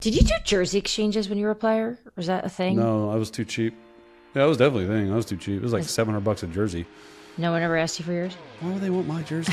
Did you do jersey exchanges when you were a player? Or was that a thing? No, I was too cheap. Yeah, that was definitely a thing. I was too cheap. It was like $700 a jersey. No one ever asked you for yours? Why would they want my jersey?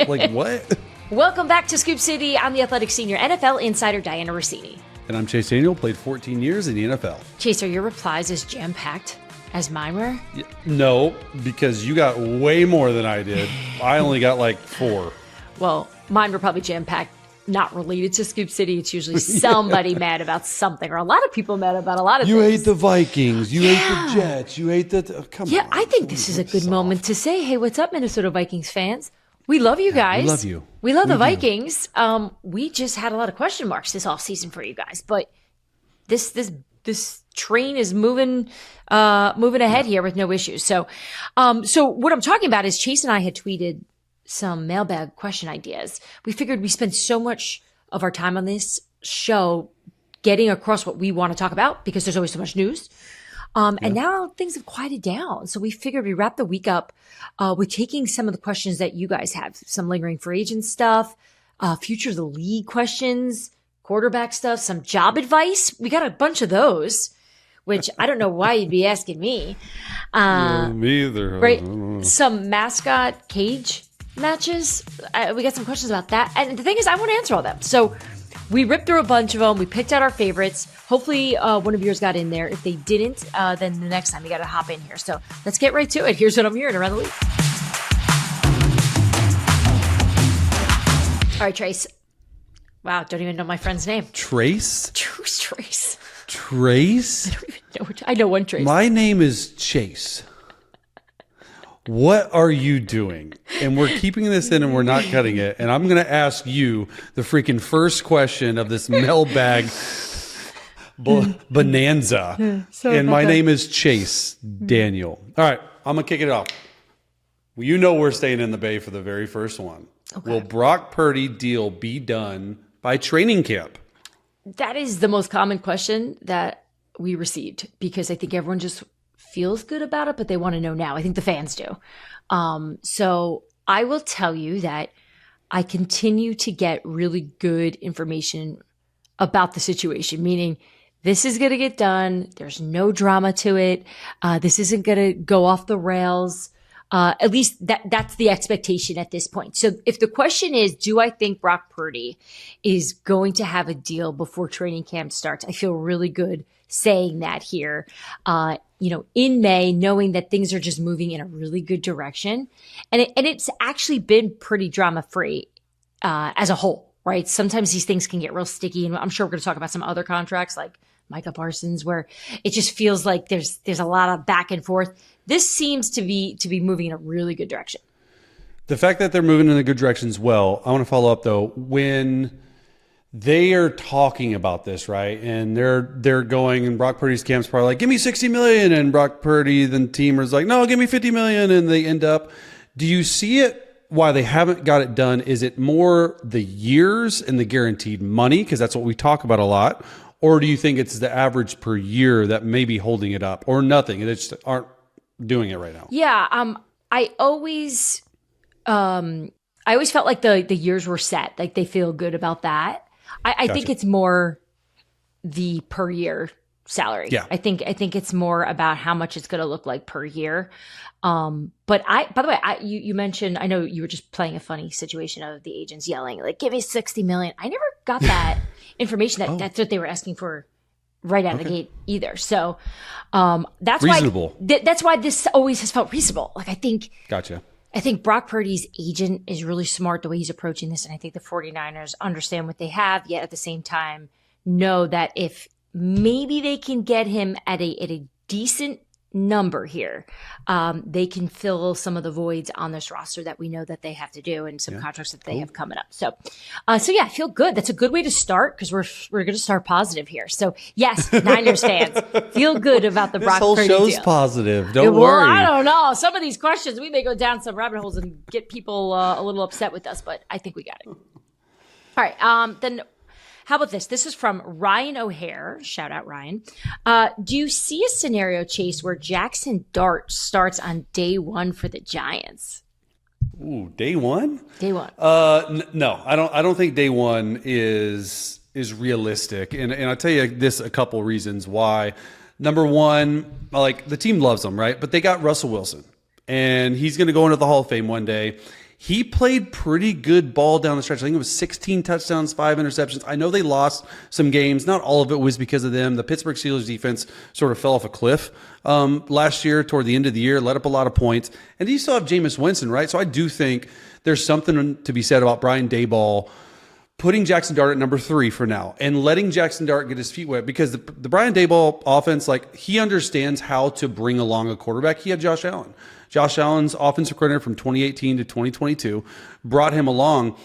Like what? Welcome back to Scoop City. I'm the Athletic Senior NFL Insider, Dianna Russini. And I'm Chase Daniel, played 14 years in the NFL. Chase, are your replies as jam-packed as mine were? Yeah, no, because you got way more than I did. I only got like 4. Well, mine were probably jam-packed, not related to Scoop City. It's usually somebody mad about something, or a lot of people mad about a lot of things. You hate the Vikings. You hate the Jets. You hate the... come on. I think this is a good moment to say, hey, what's up, Minnesota Vikings fans? We love you guys. We love you. We love the Vikings. We just had a lot of question marks this offseason for you guys, but this train is moving ahead here with no issues. So what I'm talking about is Chase and I had tweeted some mailbag question ideas. We figured we spend so much of our time on this show getting across what we want to talk about because there's always so much news. And now things have quieted down. So we figured we wrap the week up with taking some of the questions that you guys have, some lingering free agent stuff, future of the league questions, quarterback stuff, some job advice. We got a bunch of those, which I don't know why you'd be asking me. Me either. Right. Some mascot cage matches. We got some questions about that. And the thing is, I want to answer all them. So we ripped through a bunch of them. We picked out our favorites. Hopefully one of yours got in there. If they didn't, then the next time you got to hop in here. So let's get right to it. Here's what I'm hearing around the league. All right, Trace. Wow, don't even know my friend's name. Trace? Who's Trace? Trace? I don't even know. I know one Trace. My name is Chase. What are you doing? And we're keeping this in and we're not cutting it. And I'm going to ask you the freaking first question of this mailbag bonanza. And my name is Chase Daniel. All right, I'm going to kick it off. Well, you know we're staying in the Bay for the very first one. Okay. Will Brock Purdy deal be done by training camp? That is the most common question that we received because I think everyone just feels good about it, but they want to know now. I think the fans do. So I will tell you that I continue to get really good information about the situation, meaning this is going to get done. There's no drama to it. This isn't going to go off the rails. At least that's the expectation at this point. So if the question is, do I think Brock Purdy is going to have a deal before training camp starts? I feel really good saying that here, in May, knowing that things are just moving in a really good direction. And it's actually been pretty drama free, as a whole, right? Sometimes these things can get real sticky. And I'm sure we're going to talk about some other contracts like Micah Parsons, where it just feels like there's a lot of back and forth. This seems to be moving in a really good direction. The fact that they're moving in a good direction as well. I want to follow up though. When they are talking about this, right? And they're going, and Brock Purdy's camp's probably like, give me 60 million. And Brock Purdy, the team is like, no, give me 50 million. And they end up, do you see it why they haven't got it done? Is it more the years and the guaranteed money? Because that's what we talk about a lot. Or do you think it's the average per year that may be holding it up, or nothing? They just aren't doing it right now. Yeah. I always felt like the years were set. Like they feel good about that. I think it's more the per year salary. Yeah. I think it's more about how much it's going to look like per year. But by the way, you mentioned, I know you were just playing a funny situation of the agents yelling, like, give me 60 million. I never got that information that's what they were asking for right out of the gate either. So, that's reasonable. That's why this always has felt reasonable. Like, I think Brock Purdy's agent is really smart the way he's approaching this. And I think the 49ers understand what they have, yet at the same time know that if maybe they can get him at a decent number here, they can fill some of the voids on this roster that we know that they have to do, and some contracts that they have coming up. So yeah, I feel good. That's a good way to start because we're going to start positive here. So yes, Niners fans, feel good about the Brock Purdy deal. This whole show's positive. Don't worry. I don't know. Some of these questions, we may go down some rabbit holes and get people a little upset with us, but I think we got it. All right. Then how about this? This is from Ryan O'Hare. Shout out, Ryan. Do you see a scenario, Chase, where Jaxson Dart starts on day one for the Giants? Ooh, day one? Day one. No, I don't think day one is realistic. And I'll tell you this, a couple reasons why. Number one, like the team loves him, right? But they got Russell Wilson, and he's going to go into the Hall of Fame one day. He played pretty good ball down the stretch. I think it was 16 touchdowns, 5 interceptions. I know they lost some games. Not all of it was because of them. The Pittsburgh Steelers defense sort of fell off a cliff last year toward the end of the year, let up a lot of points. And you still have Jameis Winston, right? So I do think there's something to be said about Brian Daboll putting Jaxson Dart at number 3 for now and letting Jaxson Dart get his feet wet, because the Brian Daboll offense, like, he understands how to bring along a quarterback. He had Josh Allen. Josh Allen's offensive coordinator from 2018 to 2022 brought him along.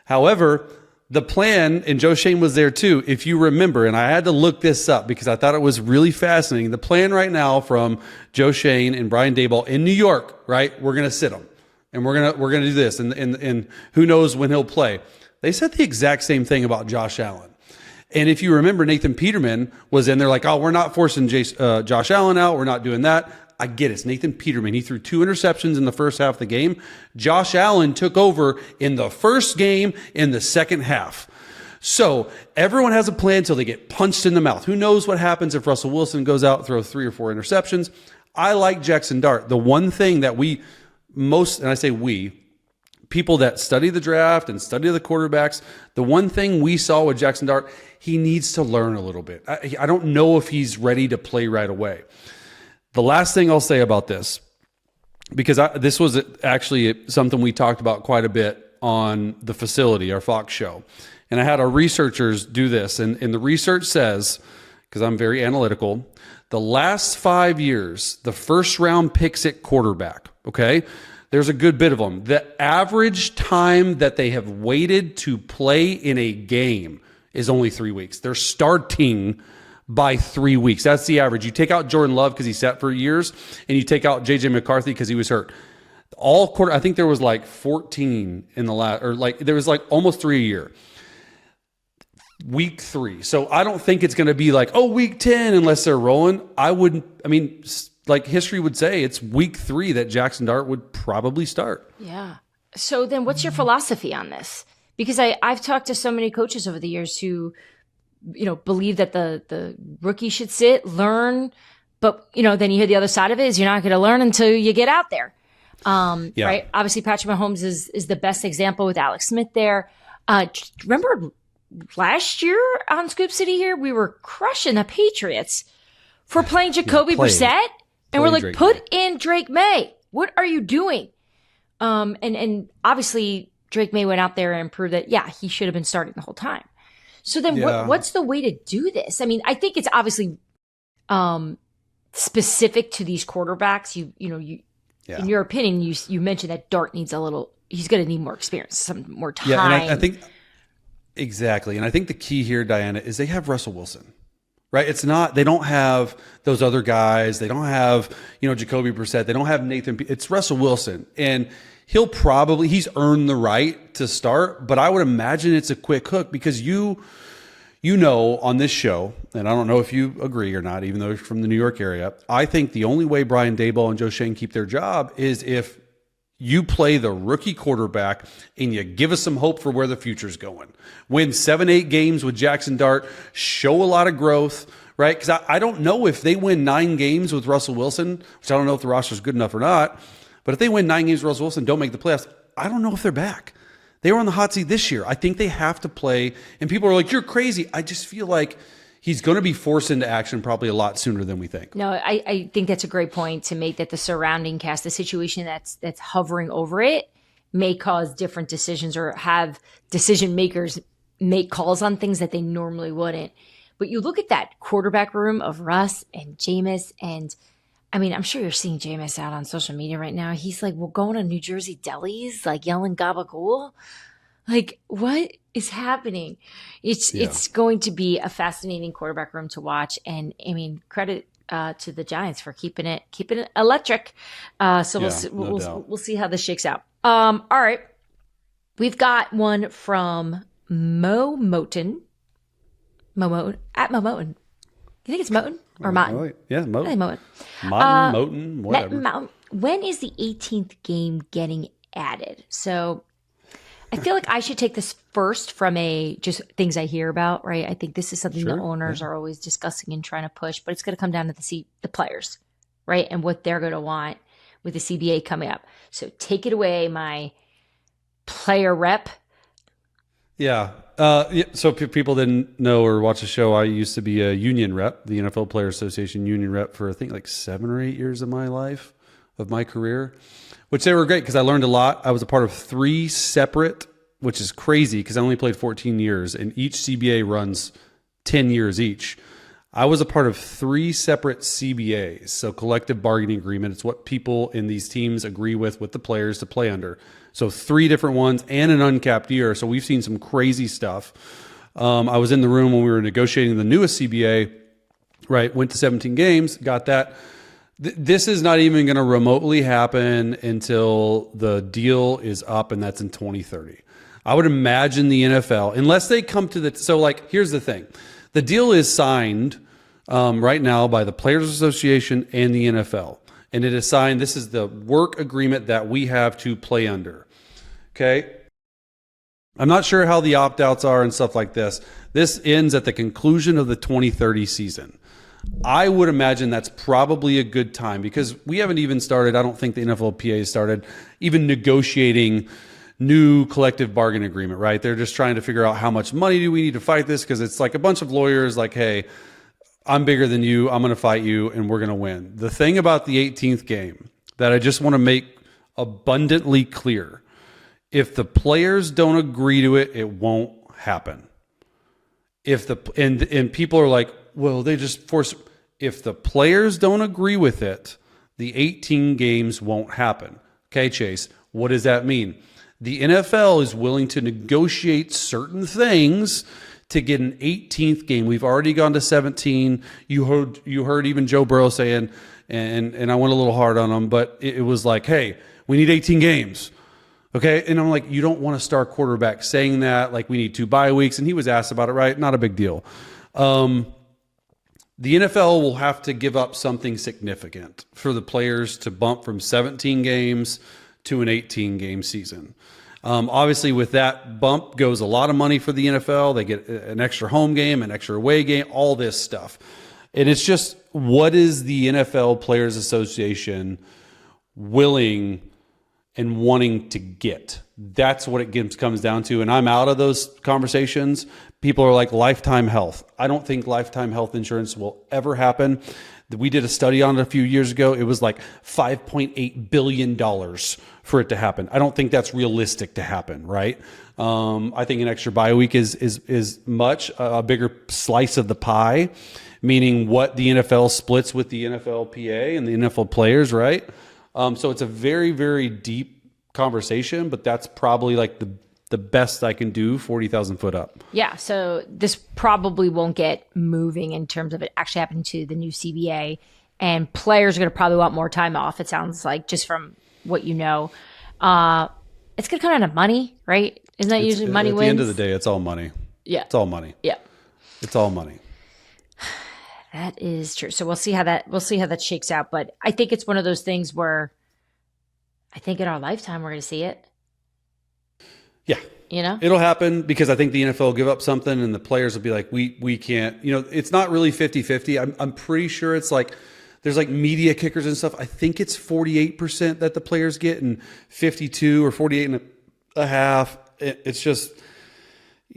However, the plan, and Joe Schoen was there too, if you remember, and I had to look this up because I thought it was really fascinating. The plan right now from Joe Schoen and Brian Daboll in New York, right? We're going to sit him, and we're going to do this, and who knows when he'll play. They said the exact same thing about Josh Allen. And if you remember, Nathan Peterman was in there like, oh, we're not forcing Josh Allen out. We're not doing that. I get it. It's Nathan Peterman. He threw 2 interceptions in the first half of the game. Josh Allen took over in the first game in the second half. So everyone has a plan until they get punched in the mouth. Who knows what happens if Russell Wilson goes out, throws 3 or 4 interceptions. I like Jaxson Dart. The one thing that and I say we, people that study the draft and study the quarterbacks, the one thing we saw with Jaxson Dart, he needs to learn a little bit. I don't know if he's ready to play right away. The last thing I'll say about this, because this was actually something we talked about quite a bit on the facility, our Fox show. And I had our researchers do this. And the research says, because I'm very analytical, the last 5 years, the first round picks at quarterback, okay? There's a good bit of them. The average time that they have waited to play in a game is only 3 weeks. They're starting by 3 weeks. That's the average. You take out Jordan Love because he sat for years, and you take out J.J. McCarthy because he was hurt. I think there was like 14 in the last, or like there was like almost 3 a year. Week 3. So I don't think it's going to be like, week 10 unless they're rolling. Like history would say, it's week 3 that Jaxson Dart would probably start. Yeah. So then what's your philosophy on this? Because I've talked to so many coaches over the years who, believe that the rookie should sit, learn, but, then you hear the other side of it is you're not going to learn until you get out there. Right. Obviously, Patrick Mahomes is the best example with Alex Smith there. Remember last year on Scoop City here, we were crushing the Patriots for playing Jacoby Brissett. And we're like, Drake put May. In Drake May. What are you doing? And obviously Drake May went out there and proved that, he should have been starting the whole time. So then what's the way to do this? I mean, I think it's obviously specific to these quarterbacks. In your opinion, you mentioned that Dart needs he's going to need more experience, some more time. Yeah, and I think exactly. And I think the key here, Diana, is they have Russell Wilson. Right? It's not, they don't have those other guys. They don't have, Jacoby Brissett. They don't have Nathan. It's Russell Wilson. And he's earned the right to start, but I would imagine it's a quick hook because you on this show, and I don't know if you agree or not, even though you're from the New York area, I think the only way Brian Daboll and Joe Schoen keep their job is if you play the rookie quarterback and you give us some hope for where the future's going. Win 7-8 games with Jaxson Dart, show a lot of growth, right? Because I don't know if they win 9 games with Russell Wilson, which I don't know if the roster's good enough or not, but if they win 9 games with Russell Wilson, don't make the playoffs, I don't know if they're back. They were on the hot seat this year. I think they have to play, and people are like, you're crazy. I just feel like he's going to be forced into action probably a lot sooner than we think. No, I think that's a great point to make, that the surrounding cast, the situation that's hovering over it, may cause different decisions or have decision makers make calls on things that they normally wouldn't. But you look at that quarterback room of Russ and Jameis, and I'm sure you're seeing Jameis out on social media right now. He's like, we're going to New Jersey delis, like yelling gabagool. Like, what is happening? It's going to be a fascinating quarterback room to watch. And credit to the Giants for keeping it electric. We'll see how this shakes out. All right. We've got one from Mo Moten. At Mo Moten. You think it's Moten or Moten? Yeah, Moten. Moten. Moten, whatever. When is the 18th game getting added? So I feel like I should take this first from just things I hear about, right? I think this is something the owners are always discussing and trying to push, but it's going to come down to the players, right? And what they're going to want with the CBA coming up. So take it away, my player rep. Yeah. So people didn't know or watch the show. I used to be a union rep, the NFL Player Association union rep for I think like 7 or 8 years of my life, of my career, which they were great because I learned a lot. I was a part of 3 separate, which is crazy because I only played 14 years and each CBA runs 10 years each. I was a part of 3 separate CBAs, so collective bargaining agreement. It's what people in these teams agree with the players to play under. So 3 different ones and an uncapped year. So we've seen some crazy stuff. I was in the room when we were negotiating the newest CBA, right? Went to 17 games, got that. This is not even going to remotely happen until the deal is up, and that's in 2030. I would imagine the NFL, unless they come to so like, here's the thing. The deal is signed right now by the Players Association and the NFL. And it is signed. This is the work agreement that we have to play under. Okay. I'm not sure how the opt-outs are and stuff like this. This ends at the conclusion of the 2030 season. I would imagine that's probably a good time because we haven't even started. I don't think the NFLPA has started even negotiating new collective bargain agreement, right? They're just trying to figure out how much money do we need to fight this because it's like a bunch of lawyers like, hey, I'm bigger than you. I'm going to fight you and we're going to win. The thing about the 18th game that I just want to make abundantly clear, if the players don't agree to it, it won't happen. And people are like, well, they just force. If the players don't agree with it, the 18 games won't happen. Okay, Chase, what does that mean? The NFL is willing to negotiate certain things to get an 18th game. We've already gone to 17. You heard even Joe Burrow saying, and I went a little hard on him, but it was like, hey, we need 18 games. Okay. And I'm like, you don't want a star quarterback saying that, like we need 2 bye weeks. And he was asked about it, right? Not a big deal. The NFL will have to give up something significant for the players to bump from 17 games to an 18 game season. Obviously, with that bump goes a lot of money for the NFL. They get an extra home game, an extra away game, all this stuff. And it's just, what is the NFL Players Association willing and wanting to get? That's what it comes down to. And I'm out of those conversations. People are like lifetime health. I don't think lifetime health insurance will ever happen. We did a study on it a few years ago. It was like $5.8 billion for it to happen. I don't think that's realistic to happen, right? I think an extra bye week is much a bigger slice of the pie, meaning what the NFL splits with the NFLPA and the NFL players, right? So it's a very, very deep conversation, but that's probably like the best I can do 40,000 foot up. Yeah. So this probably won't get moving in terms of it actually happening to the new CBA, and players are going to probably want more time off. It sounds like, just from what you know, it's going to come down to money, right? Isn't that usually money wins? At the end of the day, it's all money. Yeah. It's all money. Yeah. It's all money. That is true. So we'll see how that shakes out. But I think it's one of those things where I think in our lifetime we're going to see it. Yeah. You know? It'll happen because I think the NFL will give up something and the players will be like, we can't, it's not really 50-50. I'm pretty sure it's like, there's like media kickers and stuff. I think it's 48% that the players get and 52 or 48 and a half. It's just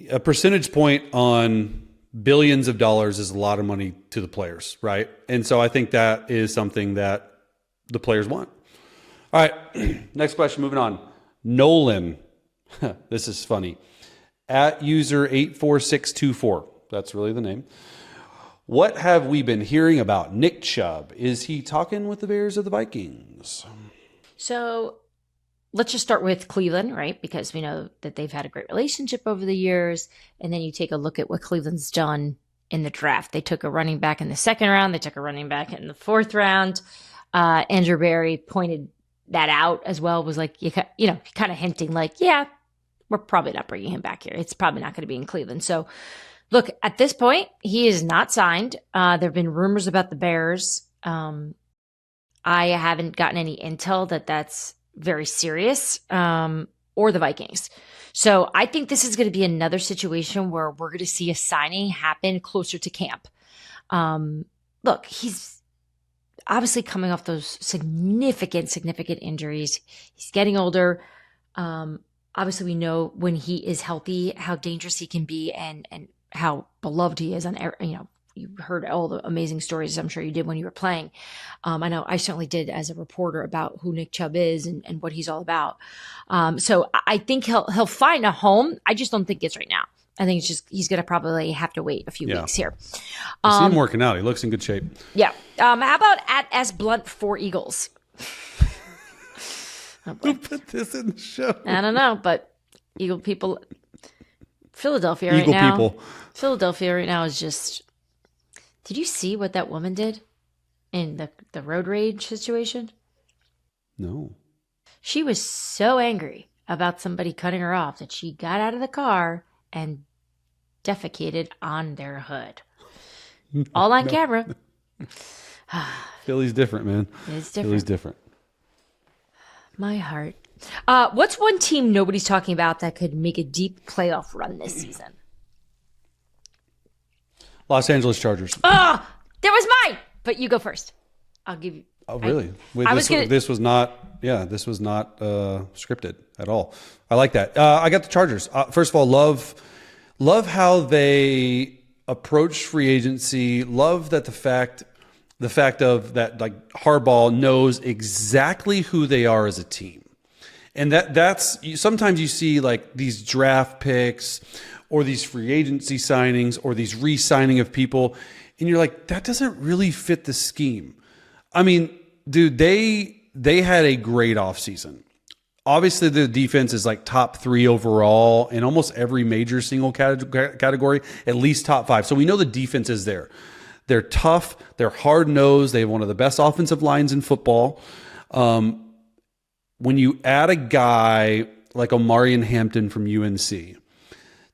a percentage point on billions of dollars is a lot of money to the players, right? And so I think that is something that the players want. All right, next question, moving on. Nolan, this is funny. At user 84624, that's really the name. What have we been hearing about Nick Chubb? Is he talking with the Bears or the Vikings? So let's just start with Cleveland, right? Because we know that they've had a great relationship over the years. And then you take a look at what Cleveland's done in the draft. They took a running back in the 2nd round. They took a running back in the 4th round. Andrew Berry pointed that out as well, was like, kind of hinting like, yeah, we're probably not bringing him back here. It's probably not going to be in Cleveland. So look, at this point, he is not signed. There have been rumors about the Bears. I haven't gotten any intel that that's very serious, or or the Vikings. So I think this is going to be another situation where we're going to see a signing happen closer to camp. Look, he's obviously coming off those significant injuries. He's getting older. Obviously, we know when he is healthy how dangerous he can be and how beloved he is on, you heard all the amazing stories I'm sure you did when you were playing. I know I certainly did as a reporter about who Nick Chubb is and what he's all about. So I think he'll find a home. I just don't think it's right now. I think it's just he's going to probably have to wait a few weeks here. You see him working out. He looks in good shape. Yeah. How about at S Blunt for Eagles? Who put this in the show? I don't know, but Eagle people, Philadelphia right now is just. Did you see what that woman did in the road rage situation? No. She was so angry about somebody cutting her off that she got out of the car and defecated on their hood. All on camera. Philly's different, man. It's different. Philly's different. My heart. What's one team nobody's talking about that could make a deep playoff run this season? Los Angeles Chargers. Oh, that was mine. But you go first. I'll give you. Oh, really? This was not scripted at all. I like that. I got the Chargers. First of all, love how they approach free agency. Love that the fact of that, like, Harbaugh knows exactly who they are as a team. And that's sometimes you see like these draft picks or these free agency signings or these re-signing of people, and you're like, that doesn't really fit the scheme. I mean, dude, they had a great offseason. Obviously, the defense is like top 3 overall in almost every major single category, at least top 5. So we know the defense is there. They're tough. They're hard-nosed. They have one of the best offensive lines in football. When you add a guy like Omarion Hampton from UNC,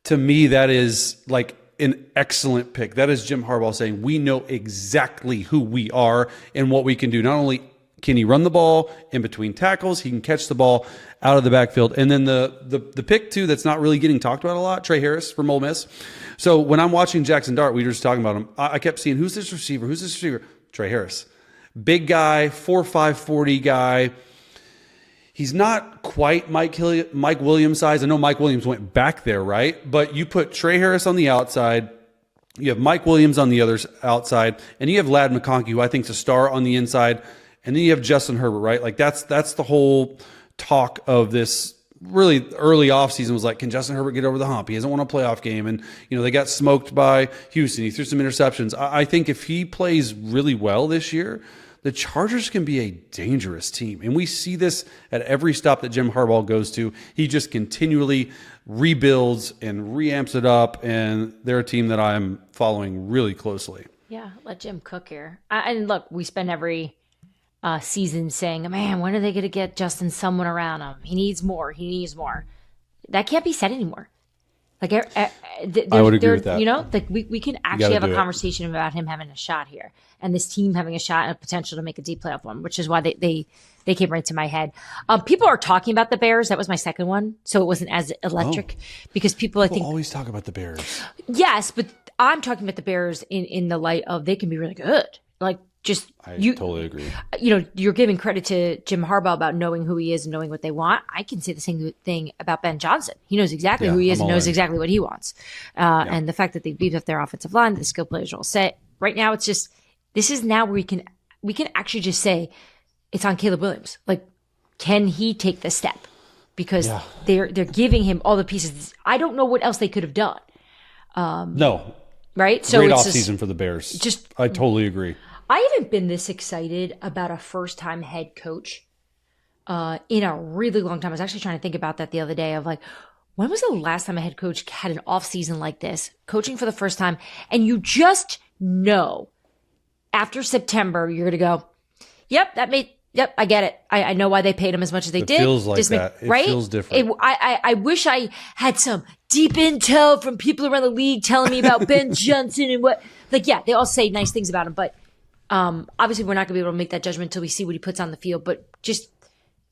to me, that is like an excellent pick. That is Jim Harbaugh saying, we know exactly who we are and what we can do. Not only can he run the ball in between tackles, he can catch the ball out of the backfield. And then the pick, too, that's not really getting talked about a lot, Trey Harris from Ole Miss. So when I'm watching Jaxson Dart, we were just talking about him, I kept seeing, who's this receiver? Trey Harris. Big guy, 4'5", 40 guy. He's not quite Mike Williams size. I know Mike Williams went back there, right? But you put Trey Harris on the outside, you have Mike Williams on the other outside, and you have Ladd McConkey, who I think is a star on the inside, and then you have Justin Herbert, right? Like that's the whole talk of this really early offseason was like, can Justin Herbert get over the hump? He hasn't won a playoff game, and they got smoked by Houston. He threw some interceptions. I think if he plays really well this year, the Chargers can be a dangerous team. And we see this at every stop that Jim Harbaugh goes to. He just continually rebuilds and reamps it up, and they're a team that I'm following really closely. Yeah, let Jim cook here. And look, we spend every season saying, man, when are they going to get Justin someone around him? He needs more. That can't be said anymore. Like, I would agree with that. Like we can actually have a conversation about him having a shot here and this team having a shot and a potential to make a deep playoff one, which is why they came right to my head. People are talking about the Bears. That was my second one. So it wasn't as electric because people always talk about the Bears. Yes, but I'm talking about the Bears in the light of they can be really good. Like, I totally agree. You're giving credit to Jim Harbaugh about knowing who he is and knowing what they want. I can say the same thing about Ben Johnson. He knows exactly who he is and knows exactly what he wants. And the fact that they beefed up their offensive line, the skill players are all set. Right now, it's just this is now where we can actually just say it's on Caleb Williams. Like, can he take the step? Because they're giving him all the pieces. I don't know what else they could have done. No. Right? So great offseason for the Bears. I totally agree. I haven't been this excited about a first-time head coach in a really long time. I was actually trying to think about that the other day of like, when was the last time a head coach had an off-season like this, coaching for the first time, and you just know after September you're going to go, yep, I get it. I know why they paid him as much as they did. It feels like that. It feels different. I wish I had some deep intel from people around the league telling me about Ben Johnson and what. Like, yeah, they all say nice things about him, but obviously we're not going to be able to make that judgment until we see what he puts on the field. But just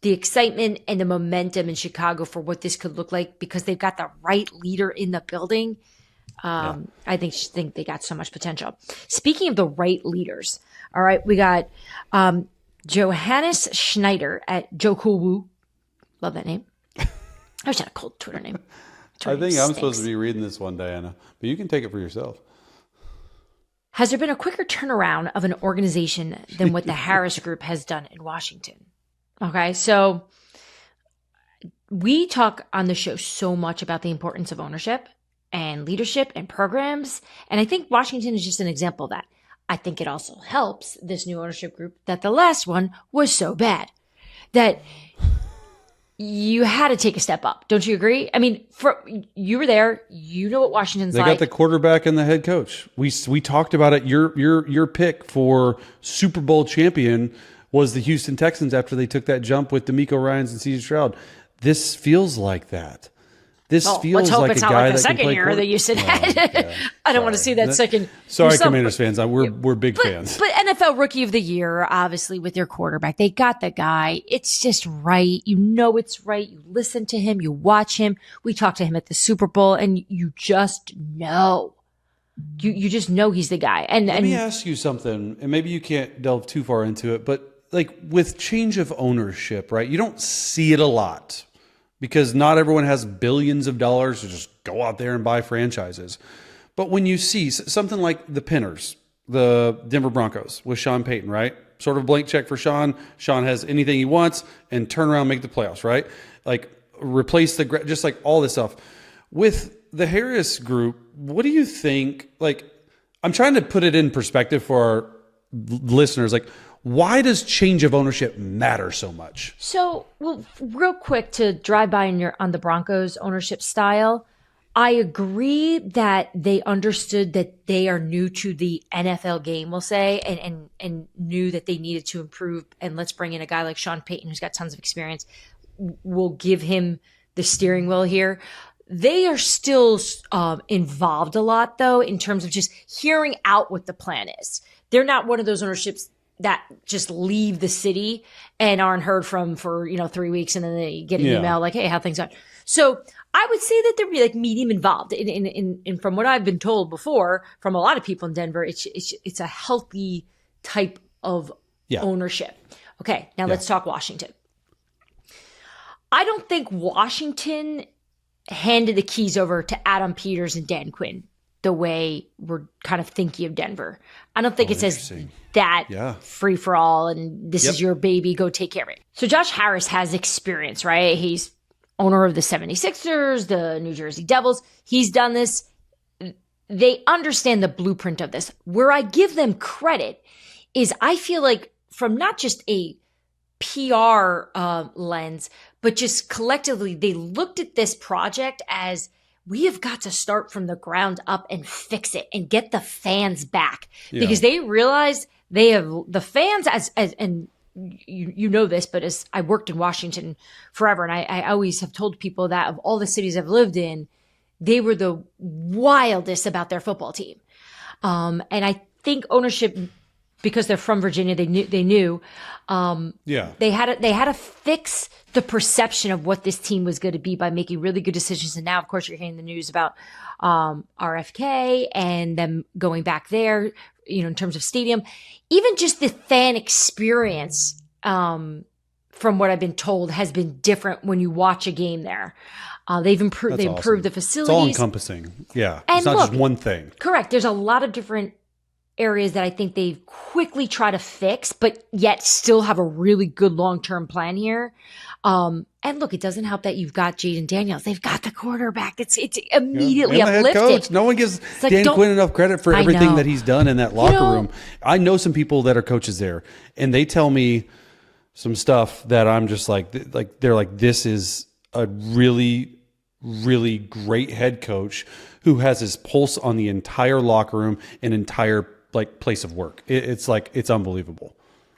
the excitement and the momentum in Chicago for what this could look like because they've got the right leader in the building. I think they got so much potential. Speaking of the right leaders, all right, we got Johannes Schneider at Joe Cool Woo. Love that name. I wish I had a cool Twitter name. I think I'm supposed to be reading this one, Diana, but you can take it for yourself. Has there been a quicker turnaround of an organization than what the Harris Group has done in Washington? Okay, so we talk on the show so much about the importance of ownership and leadership and programs, and I think Washington is just an example of that. I think it also helps this new ownership group that the last one was so bad that you had to take a step up. Don't you agree? I mean, you were there. You know what Washington's like. They got the quarterback and the head coach. We talked about it. Your pick for Super Bowl champion was the Houston Texans after they took that jump with DeMeco Ryans and C.J. Stroud. This feels like that. This feels like a guy that can play quarterback. Let's hope it's not like the second year that you said that. I don't want to see that second. Sorry, Commanders fans. We're big fans. But NFL Rookie of the Year, obviously, with their quarterback, they got the guy. It's just right. You know it's right. You listen to him. You watch him. We talked to him at the Super Bowl, and you just know. You just know he's the guy. And let me ask you something, and maybe you can't delve too far into it, but like with change of ownership, right? You don't see it a lot. Because not everyone has billions of dollars to just go out there and buy franchises. But when you see something like the Pinners, the Denver Broncos with Sean Payton, right? Sort of a blank check for Sean. Sean has anything he wants and turn around and make the playoffs, right? Like replace just like all this stuff. With the Harris Group, what do you think? Like, I'm trying to put it in perspective for our listeners. Like, why does change of ownership matter so much? So, well, real quick to drive by on the Broncos ownership style, I agree that they understood that they are new to the NFL game, we'll say, and knew that they needed to improve. And let's bring in a guy like Sean Payton, who's got tons of experience. We'll give him the steering wheel here. They are still involved a lot, though, in terms of just hearing out what the plan is. They're not one of those ownerships that just leave the city and aren't heard from for 3 weeks, and then they get an email like, "Hey, how things are." So I would say that they're like medium involved. In from what I've been told before from a lot of people in Denver, it's a healthy type of ownership. Okay, now let's talk Washington. I don't think Washington handed the keys over to Adam Peters and Dan Quinn the way we're kind of thinking of Denver. I don't think it says that free for all and this is your baby, go take care of it. So Josh Harris has experience, right? He's owner of the 76ers, the New Jersey Devils. He's done this. They understand the blueprint of this. Where I give them credit is I feel like from not just a PR lens, but just collectively, they looked at this project as we have got to start from the ground up and fix it and get the fans back because they realize they have the fans and you know this, but as I worked in Washington forever, and I always have told people that of all the cities I've lived in, they were the wildest about their football team. And I think ownership, because they're from Virginia, they knew they had to fix the perception of what this team was going to be by making really good decisions. And now, of course, you're hearing the news about RFK and them going back there, in terms of stadium. Even just the fan experience, from what I've been told, has been different when you watch a game there. They've improved. They improved the facilities. It's all encompassing. Yeah, and it's not just one thing. Correct. There's a lot of different areas that I think they quickly try to fix, but yet still have a really good long-term plan here. And look, it doesn't help that you've got Jaden Daniels. They've got the quarterback. It's immediately uplifted. Head coach. No one gives Dan Quinn enough credit for everything that he's done in that locker room. I know some people that are coaches there, and they tell me some stuff that I'm just like they're like, this is a really, really great head coach who has his pulse on the entire locker room and entire place of work. It's unbelievable.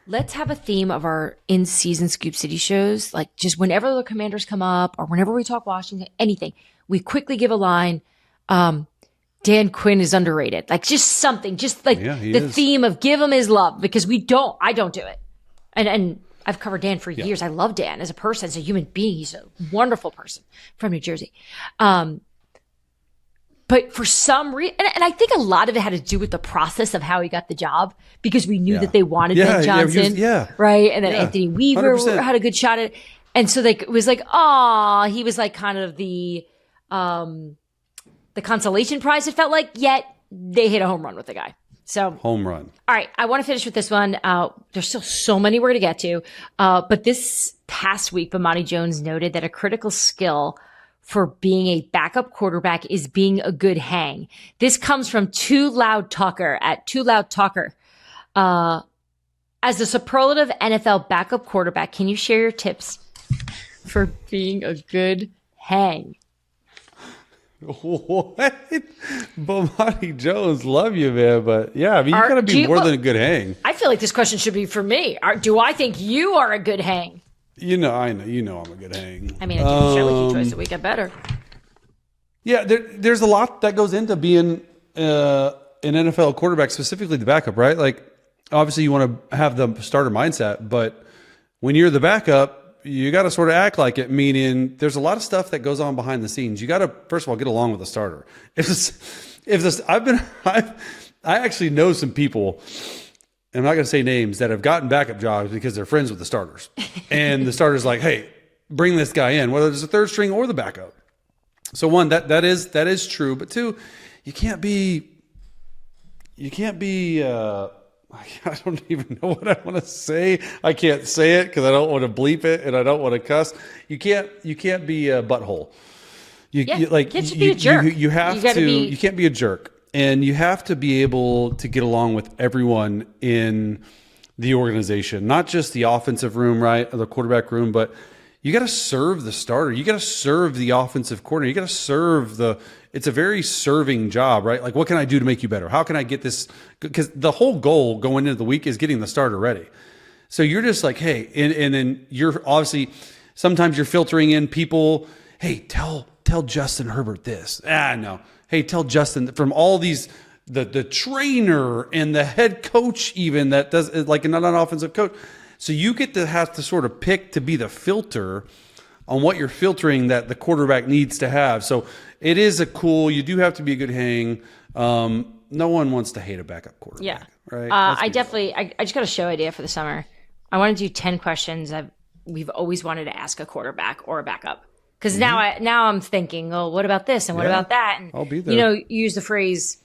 Let's have a theme of our in-season Scoop City shows. Like just whenever the Commanders come up or whenever we talk Washington, anything, we quickly give a line. Dan Quinn is underrated. Like just something, just like the theme of give him his love because I don't do it. And I've covered Dan for years. I love Dan as a person, as a human being. He's a wonderful person from New Jersey. But for some reason, and I think a lot of it had to do with the process of how he got the job, because we knew that they wanted Ben Johnson, right? And then Anthony Weaver 100%. Had a good shot at it. And so it was like, he was like kind of the consolation prize, it felt like, yet they hit a home run with the guy. So home run. All right. I want to finish with this one. There's still so many we're going to get to. But this past week, Bomani Jones noted that a critical skill for being a backup quarterback is being a good hang. This comes from Too Loud Talker at Too Loud Talker. As a superlative NFL backup quarterback, can you share your tips for being a good hang? What? Bomani Jones, love you, man. But yeah, I mean, you got to be more than a good hang. I feel like this question should be for me. Do I think you are a good hang? I know I'm a good hang. I mean, I do the show with you twice a week. I better. Yeah, there's a lot that goes into being an NFL quarterback, specifically the backup, right? Like, obviously you want to have the starter mindset, but when you're the backup, you got to sort of act like it, meaning there's a lot of stuff that goes on behind the scenes. You got to, first of all, get along with the starter. I actually know some people, and I'm not going to say names, that have gotten backup jobs because they're friends with the starters. And the starter's like, hey, bring this guy in, whether it's the third string or the backup. So one, that is true. But two, you can't be, I don't even know what I want to say. I can't say it because I don't want to bleep it and I don't want to cuss. You can't be a butthole. You can't just be a jerk. You can't be a jerk. And you have to be able to get along with everyone in the organization, not just the offensive room, right, or the quarterback room, but you got to serve the starter. You got to serve the offensive coordinator. You got to serve it's a very serving job, right? Like, what can I do to make you better? How can I get this? Because the whole goal going into the week is getting the starter ready. So you're just like, hey, and then you're obviously, sometimes you're filtering in people, hey, tell Justin Herbert this. No. Hey, tell Justin from all these, the trainer and the head coach even that does, like, not an offensive coach. So you get to have to sort of pick to be the filter on what you're filtering that the quarterback needs to have. So it is you do have to be a good hang. No one wants to hate a backup quarterback. Yeah. Right. I just got a show idea for the summer. I want to do 10 questions we've always wanted to ask a quarterback or a backup. Because now I'm thinking, oh, what about this and what about that? And I'll be there. You use the phrase,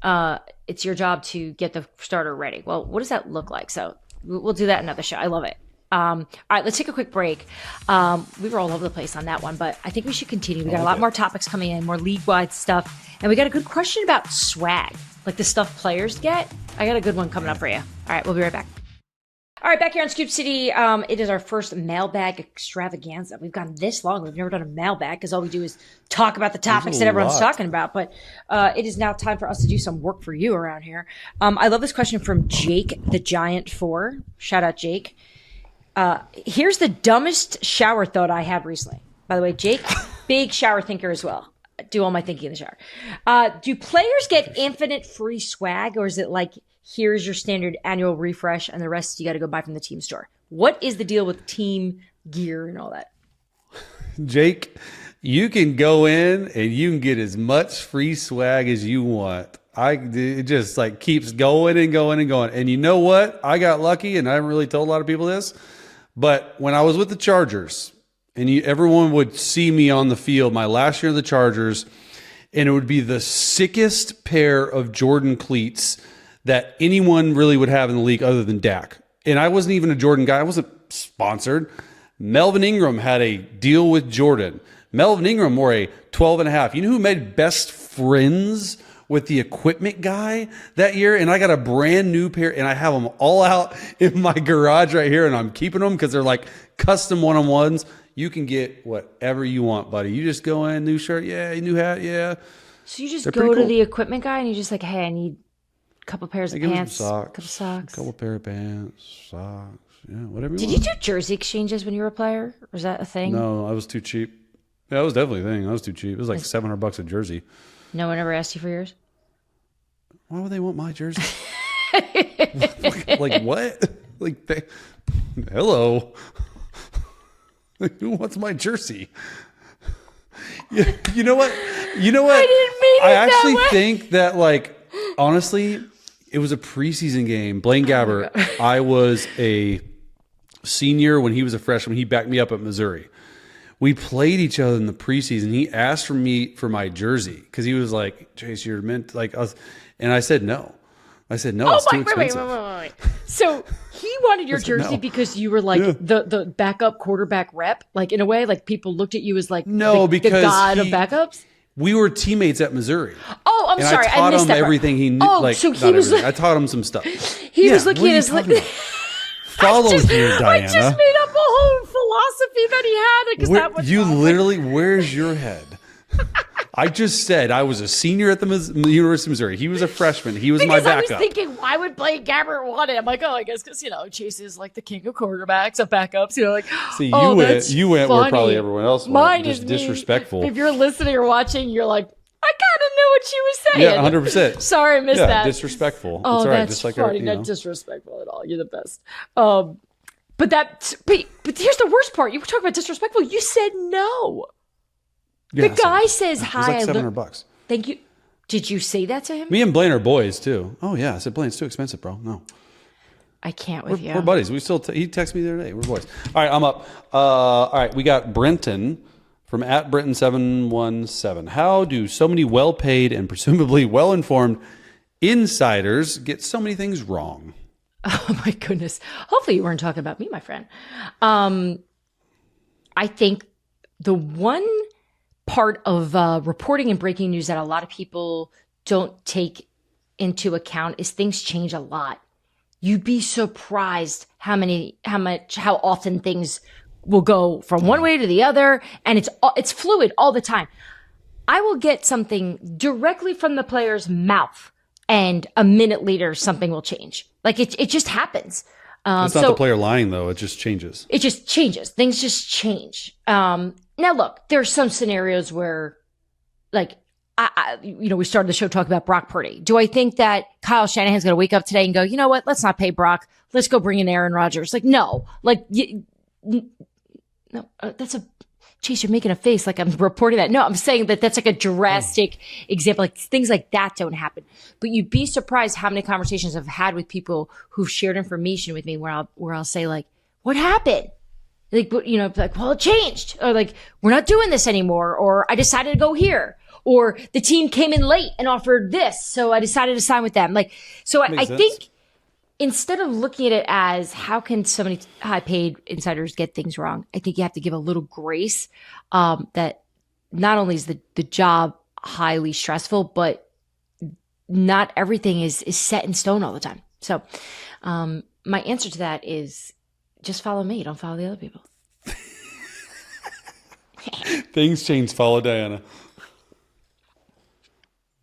it's your job to get the starter ready. Well, what does that look like? So we'll do that in another show. I love it. All right, let's take a quick break. We were all over the place on that one, but I think we should continue. We got a lot more topics coming in, more league-wide stuff, and we got a good question about swag, like the stuff players get. I got a good one coming up for you. All right, we'll be right back. All right, back here on Scoop City, it is our first mailbag extravaganza. We've gone this long. We've never done a mailbag because all we do is talk about the topics that everyone's talking about. But it is now time for us to do some work for you around here. I love this question from Jake the Giant 4. Shout out, Jake. Here's the dumbest shower thought I had recently. By the way, Jake, big shower thinker as well. Do all my thinking in the shower. Do players get infinite free swag, or is it like, here's your standard annual refresh and the rest you got to go buy from the team store? What is the deal with team gear and all that? Jake, you can go in and you can get as much free swag as you want. It just like keeps going and going and going. And you know what? I got lucky, and I haven't really told a lot of people this, but when I was with the Chargers and everyone would see me on the field my last year of the Chargers, and it would be the sickest pair of Jordan cleats that anyone really would have in the league other than Dak. And I wasn't even a Jordan guy. I wasn't sponsored. Melvin Ingram had a deal with Jordan. Melvin Ingram wore a 12.5. You know who made best friends with the equipment guy that year? And I got a brand new pair, and I have them all out in my garage right here, and I'm keeping them because they're like custom one-on-ones. You can get whatever you want, buddy. You just go in, new shirt, yeah, new hat, yeah. So you just go to the equipment guy and you just like, hey, I need couple pairs of pants, couple socks, couple pair of pants, socks, yeah, whatever. Did you do jersey exchanges when you were a player? Was that a thing? No, I was too cheap. Yeah, that was definitely a thing. I was too cheap. It was like $700 a jersey. No one ever asked you for yours? Why would they want my jersey? Like what? Like Hello. Who wants my jersey? You know what? I didn't mean it I actually that way. think that, like, honestly, it was a preseason game. Blaine Gabbert, I was a senior when he was a freshman. He backed me up at Missouri. We played each other in the preseason. He asked for my jersey because he was like, Chase, you're meant like us. And I said no. It's too expensive. Wait. So he wanted your jersey because you were like the backup quarterback rep, like in a way, like people looked at you as like the god of backups. We were teammates at Missouri. Oh, I'm sorry, I taught missed him that part. everything he knew. Oh, like, so he was. I taught him some stuff. He was looking at his. Follow here, Dianna. I just made up a whole philosophy that he had because that was you literally. Where's your head? I just said I was a senior at the University of Missouri. He was a freshman. He was my backup. I was thinking, why would Blaine Gabbert want it? I'm like, I guess because Chase is like the king of quarterbacks of backups. Like, see, you went where probably everyone else went. Mine just is disrespectful. If you're listening or watching, you're like, I kind of knew what she was saying. Yeah, 100%. Sorry, I missed that. Disrespectful. Oh, it's all right. that's Just like funny. Not disrespectful at all. You're the best. But here's the worst part. You were talking about disrespectful. You said no. Yeah, the guy says hi. It was like $700. Thank you. Did you say that to him? Me and Blaine are boys too. Oh yeah, I said Blaine, it's too expensive, bro. No, I can't with you. We're buddies. We still. He texted me the other day. We're boys. All right, I'm up. All right, we got Brenton from @Brenton717. How do so many well-paid and presumably well-informed insiders get so many things wrong? Oh my goodness. Hopefully you weren't talking about me, my friend. I think the one part of reporting and breaking news that a lot of people don't take into account is things change a lot. You'd be surprised how often things will go from one way to the other, and it's fluid all the time. I will get something directly from the player's mouth, and a minute later something will change. Like it just happens. It's not the player lying though; it just changes. It just changes. Things just change. Now, look, there's some scenarios where, like, we started the show talking about Brock Purdy. Do I think that Kyle Shanahan's going to wake up today and go, you know what? Let's not pay Brock. Let's go bring in Aaron Rodgers. Like, no. Like, no. That's a Chase. You're making a face like I'm reporting that. No, I'm saying that's like a drastic example. Like things like that don't happen. But you'd be surprised how many conversations I've had with people who've shared information with me where I'll say like, what happened? Like, well, it changed, or like, we're not doing this anymore, or I decided to go here, or the team came in late and offered this, so I decided to sign with them. Like, so I think instead of looking at it as how can so many high-paid insiders get things wrong, I think you have to give a little grace that not only is the job highly stressful, but not everything is set in stone all the time. So my answer to that is, just follow me. Don't follow the other people. Things change. Follow Dianna.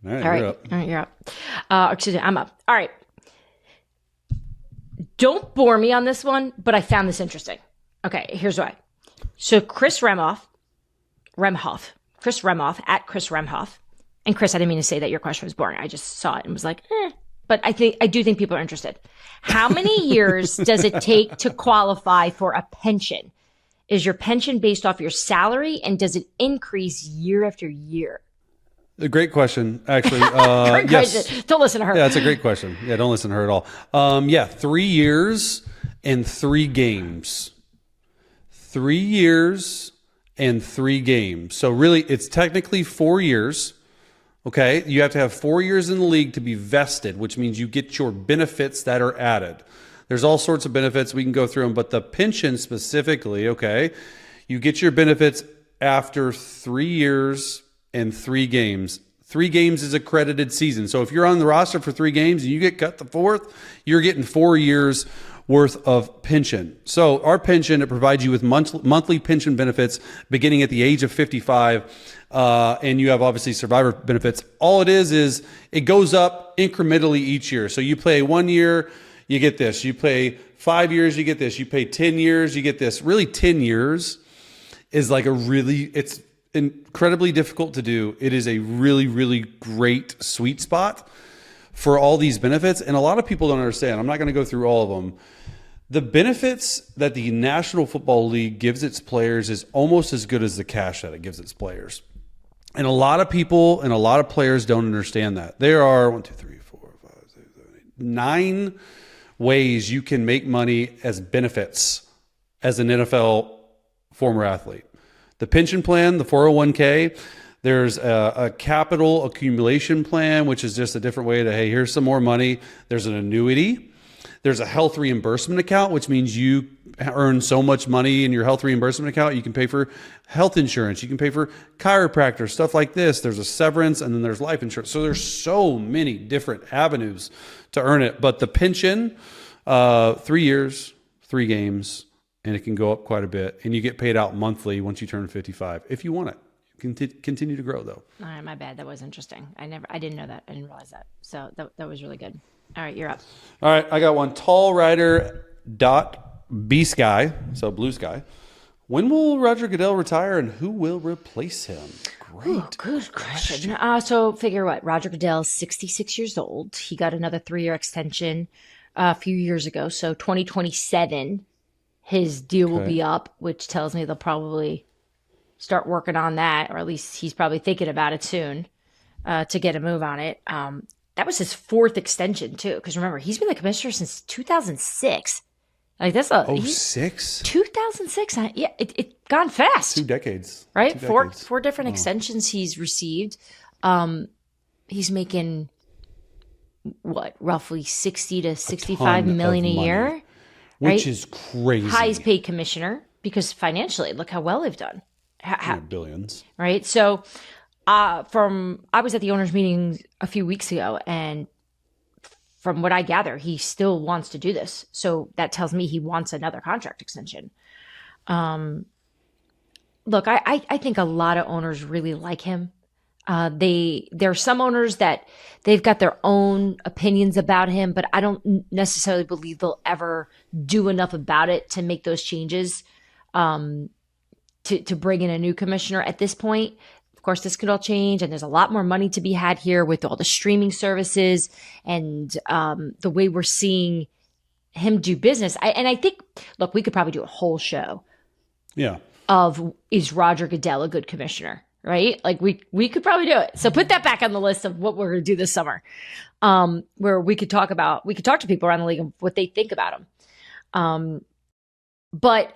All right, you're up. All right, you're up. Excuse me, I'm up. All right. Don't bore me on this one, but I found this interesting. Okay, here's why. So Chris Remhoff, at Chris Remhoff. And Chris, I didn't mean to say that your question was boring. I just saw it and was like, But I do think people are interested. How many years does it take to qualify for a pension? Is your pension based off your salary, and does it increase year after year? A great question, actually. Great yes. question. Don't listen to her. Yeah, that's a great question. Yeah, don't listen to her at all. 3 years and 3 games. 3 years and 3 games. So really, it's technically 4 years. Okay, you have to have 4 years in the league to be vested, which means you get your benefits that are added. There's all sorts of benefits. We can go through them, but the pension specifically, okay, you get your benefits after 3 years and 3 games. 3 games is a credited season. So if you're on the roster for 3 games and you get cut the 4th, you're getting 4 years worth of pension. So our pension, it provides you with monthly pension benefits beginning at the age of 55. And you have obviously survivor benefits. All it is it goes up incrementally each year. So you play 1 year, you get this. You play 5 years, you get this. You pay 10 years, you get this. Really 10 years is like it's incredibly difficult to do. It is a really, really great sweet spot for all these benefits. And a lot of people don't understand. I'm not going to go through all of them. The benefits that the National Football League gives its players is almost as good as the cash that it gives its players. And a lot of people and a lot of players don't understand that. There are 1, 2, 3, 4, 5, 6, 7, 8, 9 ways you can make money as benefits as an NFL former athlete. The pension plan, the 401k, there's a capital accumulation plan, which is just a different way to, hey, here's some more money. There's an annuity. There's a health reimbursement account, which means you earn so much money in your health reimbursement account. You can pay for health insurance. You can pay for chiropractor, stuff like this. There's a severance, and then there's life insurance. So there's so many different avenues to earn it. But the pension, 3 years, 3 games, and it can go up quite a bit. And you get paid out monthly once you turn 55 if you want it. Continue to grow, though. All right, my bad. That was interesting. I didn't know that. I didn't realize that. So that was really good. All right, you're up. All right, I got one. Tall Rider B Sky, so blue sky. When will Roger Goodell retire, and who will replace him? Great. Ooh, good question. So figure what? Roger Goodell's 66 years old. He got another 3-year extension a few years ago. So 2027, his deal will be up, which tells me they'll probably start working on that, or at least he's probably thinking about it soon to get a move on it. That was his 4th extension too, because remember, he's been the commissioner since 2006. Like that's 06? 2006. Yeah, it gone fast. 2 decades, right? 2 decades. Four different extensions he's received. He's making what, roughly 60 to 65 million a year, which is crazy. Highest paid commissioner, because financially, look how well they've done. Billions, right? So, I was at the owners' meeting a few weeks ago, and from what I gather, he still wants to do this. So that tells me he wants another contract extension. Look, I think a lot of owners really like him. There are some owners that they've got their own opinions about him, but I don't necessarily believe they'll ever do enough about it to make those changes. To bring in a new commissioner at this point. Of course, this could all change, and there's a lot more money to be had here with all the streaming services and the way we're seeing him do business. I think, look, we could probably do a whole show. Yeah. Of, is Roger Goodell a good commissioner? Right? Like we could probably do it. So put that back on the list of what we're going to do this summer, where we could talk to people around the league and what they think about him. But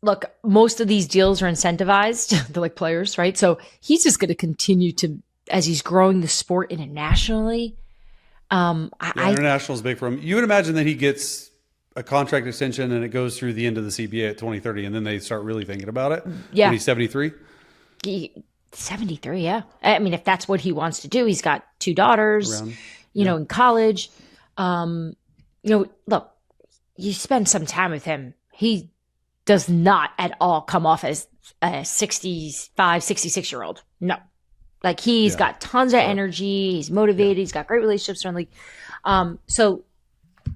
look, most of these deals are incentivized. They're like players, right? So he's just going to continue to, as he's growing the sport internationally. International is big for him. You would imagine that he gets a contract extension and it goes through the end of the CBA at 2030, and then they start really thinking about it. Yeah. When he's 73? 73, yeah. I mean, if that's what he wants to do, he's got 2 daughters, in college. Look, you spend some time with him. He does not at all come off as a 65, 66-year-old. No. Like, he's got tons of energy. He's motivated. He's got great relationships around the league. So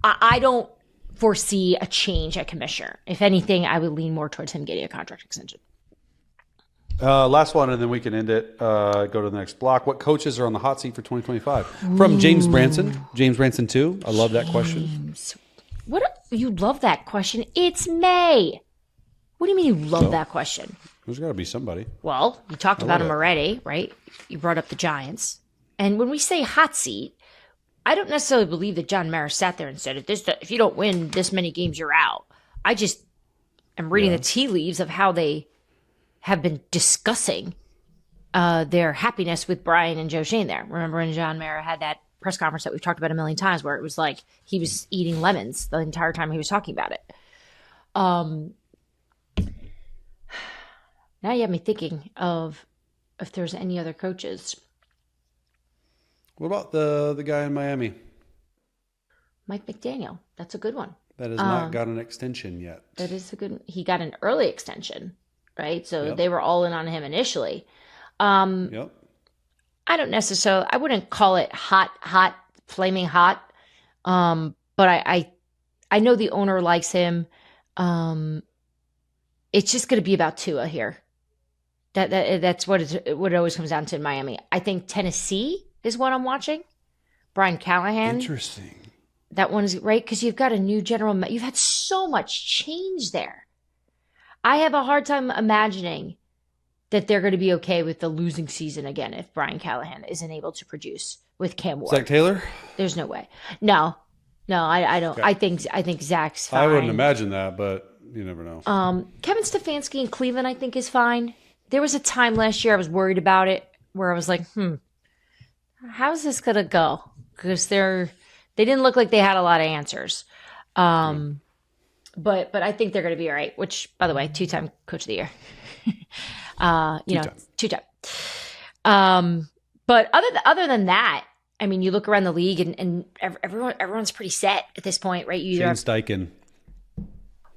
I don't foresee a change at commissioner. If anything, I would lean more towards him getting a contract extension. Last one, and then we can end it. Go to the next block. What coaches are on the hot seat for 2025? From James Branson. James Branson 2. I love that question. You love that question? It's May. What do you mean you love that question? There's got to be somebody. Well, you talked about him already, right? You brought up the Giants. And when we say hot seat, I don't necessarily believe that John Mara sat there and said, if you don't win this many games, you're out. I just am reading the tea leaves of how they have been discussing their happiness with Brian and Joe Shane there. Remember when John Mara had that press conference that we've talked about a million times where it was like he was eating lemons the entire time he was talking about it. Now you have me thinking of if there's any other coaches. What about the guy in Miami? Mike McDaniel. That's a good one. That has not got an extension yet. That is a good. He got an early extension, right? So they were all in on him initially. Yep. I don't necessarily. I wouldn't call it hot, flaming hot. But I know the owner likes him. It's just going to be about Tua here. That's what it always comes down to in Miami. I think Tennessee is what I'm watching. Brian Callahan. Interesting. That one is right because you've got a new you've had so much change there. I have a hard time imagining that they're going to be okay with the losing season again if Brian Callahan isn't able to produce with Cam Ward. Zach Taylor? There's no way. No, I don't. Okay. I think Zach's fine. I wouldn't imagine that, but you never know. Kevin Stefanski in Cleveland, I think, is fine. There was a time last year I was worried about it where I was like, how's this going to go? Because they didn't look like they had a lot of answers. But I think they're going to be all right, which, by the way, 2-time coach of the year. Two-time. But other than that, I mean, you look around the league and everyone's pretty set at this point, right? Shane Steichen.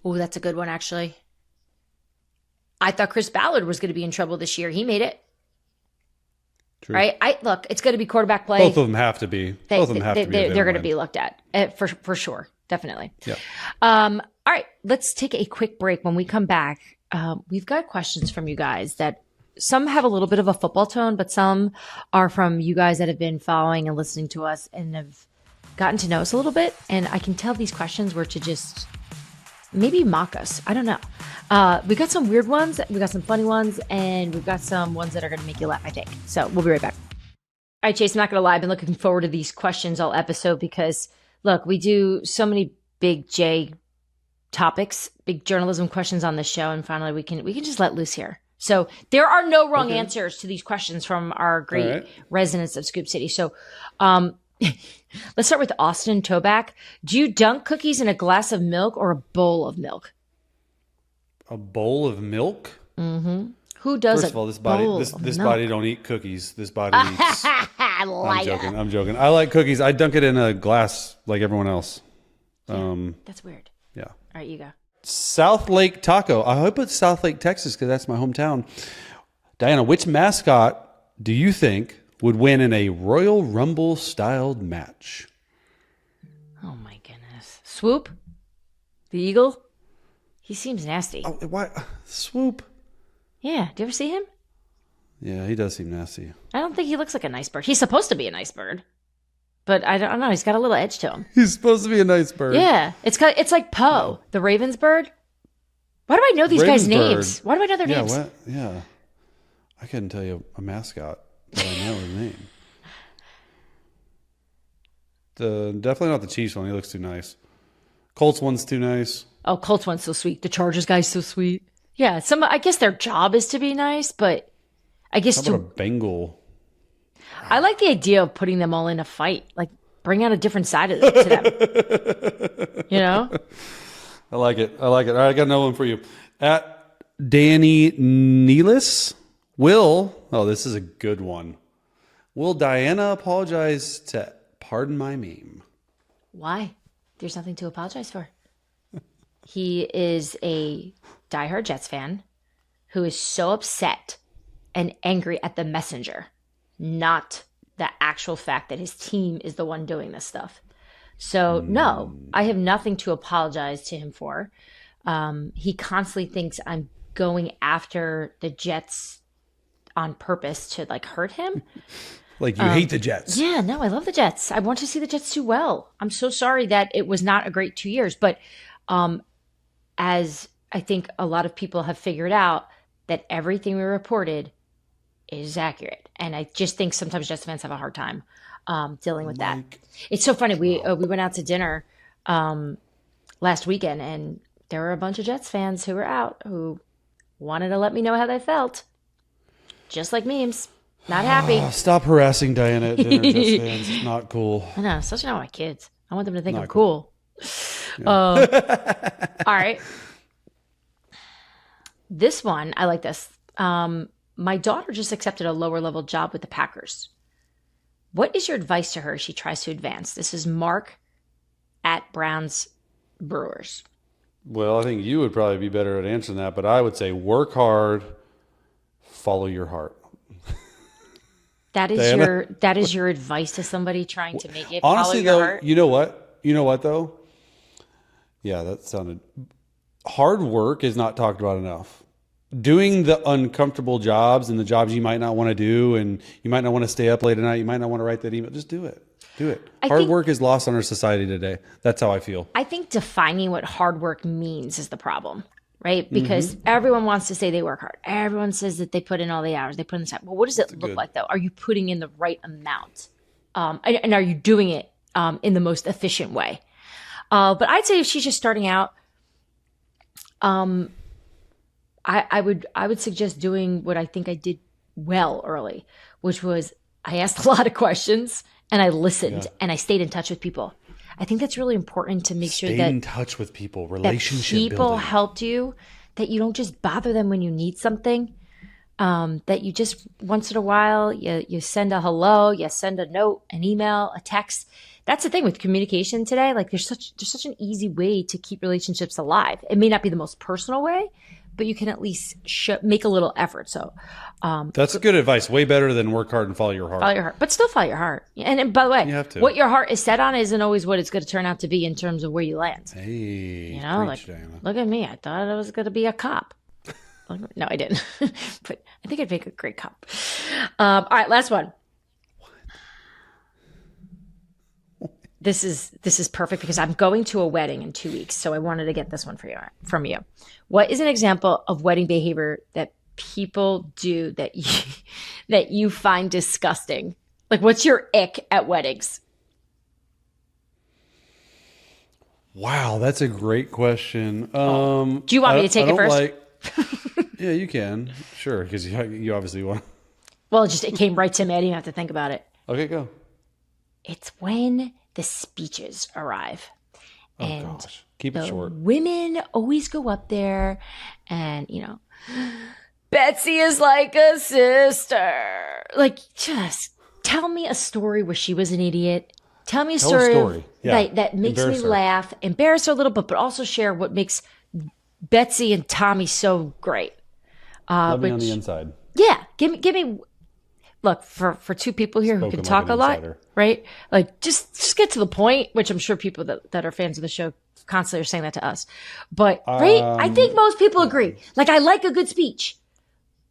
Oh, that's a good one, actually. I thought Chris Ballard was going to be in trouble this year. He made it. True. Right? Look, it's going to be quarterback play. Both of them have to be. They're going to be looked at for sure. Definitely. Yeah. All right. Let's take a quick break. When we come back, we've got questions from you guys that some have a little bit of a football tone, but some are from you guys that have been following and listening to us and have gotten to know us a little bit. And I can tell these questions were to just maybe mock us. I don't know. We got some weird ones. We got some funny ones. And we've got some ones that are going to make you laugh, I think. So we'll be right back. All right, Chase, I'm not going to lie. I've been looking forward to these questions all episode because, look, we do so many big J topics, big journalism questions on this show. And finally, we can just let loose here. So there are no wrong answers to these questions from our great residents of Scoop City. So let's start with Austin Toback. Do you dunk cookies in a glass of milk or a bowl of milk? A bowl of milk? Mm-hmm. Who does it? First of all, this body don't eat cookies. This body eats. I'm joking. I like cookies. I dunk it in a glass like everyone else. That's weird. Yeah. All right, you go. South Lake Taco. I hope it's South Lake, Texas, because that's my hometown. Diana, which mascot do you think would win in a Royal Rumble styled match? Oh my goodness. Swoop? The eagle? He seems nasty. Oh, why? Swoop? Yeah. Do you ever see him? Yeah, he does seem nasty. I don't think he looks like a nice bird. He's supposed to be a nice bird. But I don't know. He's got a little edge to him. He's supposed to be a nice bird. Yeah. It's like Poe, the Ravens bird. Why do I know these guys' names? Why do I know their names? Yeah. I couldn't tell you a mascot, but I know his name. Definitely not the Chiefs one. He looks too nice. Colts one's too nice. Oh, Colts one's so sweet. The Chargers guy's so sweet. Yeah. I guess their job is to be nice, but I guess how about a Bengal? I like the idea of putting them all in a fight. Like, bring out a different side of it to them. You know? I like it. All right, I got another one for you. At Danny Nealis, this is a good one. Will Diana apologize to pardon my meme? Why? There's nothing to apologize for. He is a diehard Jets fan who is so upset and angry at the messenger, not the actual fact that his team is the one doing this stuff. So no, I have nothing to apologize to him for. He constantly thinks I'm going after the Jets on purpose to like hurt him. Like you hate the Jets. Yeah, no, I love the Jets. I want to see the Jets do well. I'm so sorry that it was not a great 2 years, but as I think a lot of people have figured out that everything we reported is accurate. And I just think sometimes Jets fans have a hard time dealing with that. It's so funny. We went out to dinner last weekend, and there were a bunch of Jets fans who were out who wanted to let me know how they felt. Just like memes. Not happy. Stop harassing Diana at dinner, Jets fans. It's not cool. I know, especially not my kids. I want them to think I'm cool. Yeah. All right. This one, I like this. My daughter just accepted a lower level job with the Packers. What is your advice to her as she tries to advance? This is Mark at Browns Brewers. Well, I think you would probably be better at answering that, but I would say work hard, follow your heart. That is your advice to somebody trying to make it. Honestly, follow your though, heart? You know what though? Yeah, that sounded. Hard work is not talked about enough. Doing the uncomfortable jobs and the jobs you might not want to do, and you might not want to stay up late at night. You might not want to write that email. Just do it. Do it. I Hard think- work is lost on our society today. That's how I feel. I think defining what hard work means is the problem, right? Because everyone wants to say they work hard. Everyone says that they put in all the hours, they put in the time. Well, what does it look like, though? Are you putting in the right amount? And are you doing it in the most efficient way? But I'd say if she's just starting out, I would suggest doing what I think I did well early, which was I asked a lot of questions and I listened and I stayed in touch with people. I think that's really important to make sure that in touch with people, relationship people building. helped you, that you don't just bother them when you need something. That you just once in a while you send a hello, you send a note, an email, a text. That's the thing with communication today. Like there's such an easy way to keep relationships alive. It may not be the most personal way, but you can at least make a little effort. So that's good advice. Way better than work hard and follow your heart. Follow your heart, but still follow your heart. And by the way, You have to. what your heart is set on isn't always what it's going to turn out to be in terms of where you land. Hey, You know, preach, like Diana. look at me. I thought I was going to be a cop. No, I didn't. But I think I'd make a great cop. All right, last one. This is perfect because I'm going to a wedding in 2 weeks, so I wanted to get this one from you. What is an example of wedding behavior that people do that you find disgusting? Like, what's your ick at weddings? Wow, that's a great question. Do you want me to take it first? Yeah, you can. Sure, because you obviously want. Well, it came right to me. I didn't have to think about it. Okay, go. It's when the speeches arrive. And Gosh, keep it short. women always go up there and, Betsy is like a sister. Like, just tell me a story where she was an idiot. Tell me a story, Yeah. that makes me Embarrass her. laugh, embarrass her a little bit, but also share what makes Betsy and Tommy so great. Love me on the inside. Yeah, give me. Look, for two people here who Spoken can like talk an a lot, insider. right? Like just get to the point. Which I'm sure people that are fans of the show constantly are saying that to us. But right, I think most people agree. Like I like a good speech,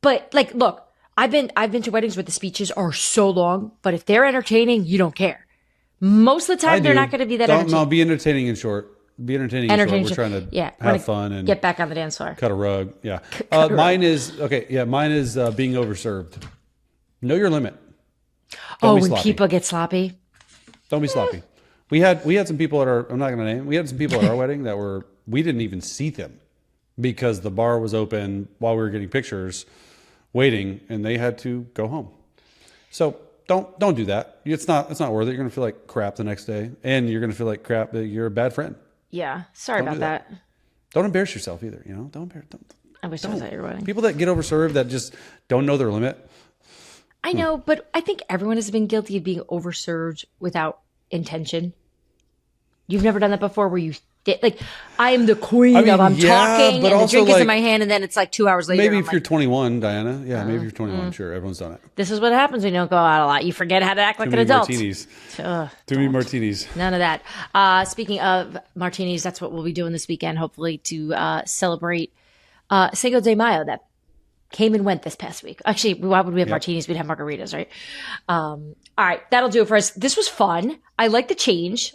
but like, look, I've been to weddings where the speeches are so long, but if they're entertaining, you don't care. Most of the time, they're not going to be that entertaining. No, be entertaining in short. Be entertaining in short. We're trying to have fun and get back on the dance floor. cut a rug. Yeah. Cut a Mine is being overserved. Know your limit. Don't be When sloppy. people get sloppy. Don't be sloppy. We had some people at our, I'm not going to name, we had some people at our wedding that we didn't even see them because the bar was open while we were getting pictures waiting and they had to go home. So don't do that. It's not worth it. You're going to feel like crap the next day and you're going to feel like crap that you're a bad friend. Yeah. Sorry about that. Don't embarrass yourself either. Don't I wish I was at your wedding. people that get overserved that just don't know their limit. I know, but I think everyone has been guilty of being overserved without intention. You've never done that before where you did, like, I am the queen I mean, of I'm yeah, talking but and the also, drink is in like, my hand and then it's like 2 hours later. Maybe I'm if you're like, 21, Diana. Yeah, maybe if you're 21. Sure, everyone's done it. this is what happens when you don't go out a lot. You forget how to act like Too an many adult. martinis. Ugh, Too many martinis. none of that. Speaking of martinis, that's what we'll be doing this weekend, hopefully to celebrate Cinco de Mayo that came and went this past week. Actually, why would we have martinis? We'd have margaritas, right? All right, that'll do it for us. This was fun. I like the change.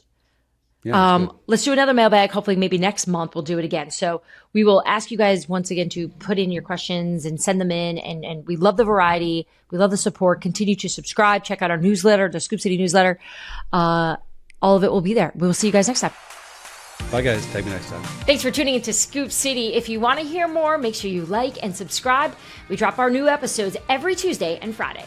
Yeah, Let's do another mailbag. Hopefully, maybe next month we'll do it again. So we will ask you guys once again to put in your questions and send them in. And we love the variety. We love the support. Continue to subscribe. Check out our newsletter, the Scoop City newsletter. All of it will be there. We will see you guys next time. Bye, guys. Tag me next time. Thanks for tuning into Scoop City. If you want to hear more, make sure you like and subscribe. We drop our new episodes every Tuesday and Friday.